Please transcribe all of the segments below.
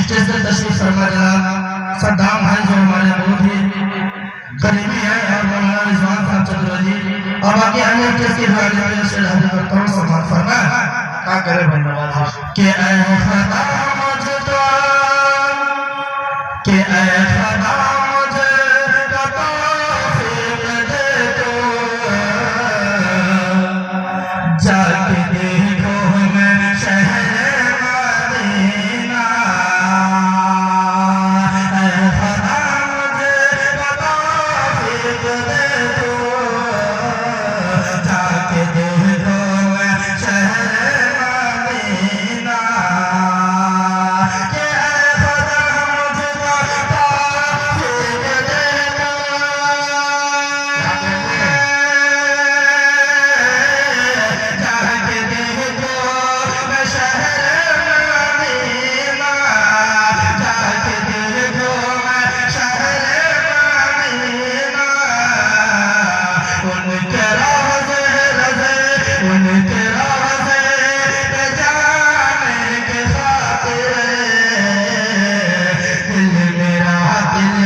stage पर तशरीफ फरमा जनाब सद्दाम भाई जो हमारे बहुत ही करीबी है और मौलाना रिजवान साहब चतुर्वेदी और बाकी अन्य स्टेज के भाई से हाजिर करता हूँ सम्मान फरमा क्या करे भाई नवाज के ऐ खुदा मुझे तो के ऐ खुदा मुझे तौफीक दे दो जाके देखो मैं शहर मदीना ऐ खुदा मुझे तौफीक दे दो जाके देखो मैं शहर मदीना के ऐ खुदा मुझे तौफीक दे दो जाके देखो मैं शहर मदीना जाके देखो मैं शहर मदीना उनके रोज़े रज़े उनके रोज़े पे जाने के खातिर दिल मेरा दिल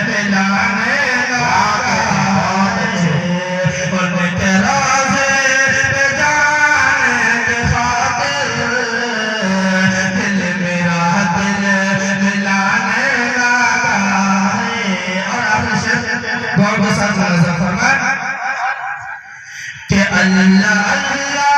मिलाने लगा है उनके रोज़े पे जाने के खातिर दिल मेरा दिल मिलाने लगा है और आपने शेर गौर के साथ नजर फरमाया कि अल्लाह अल्लाह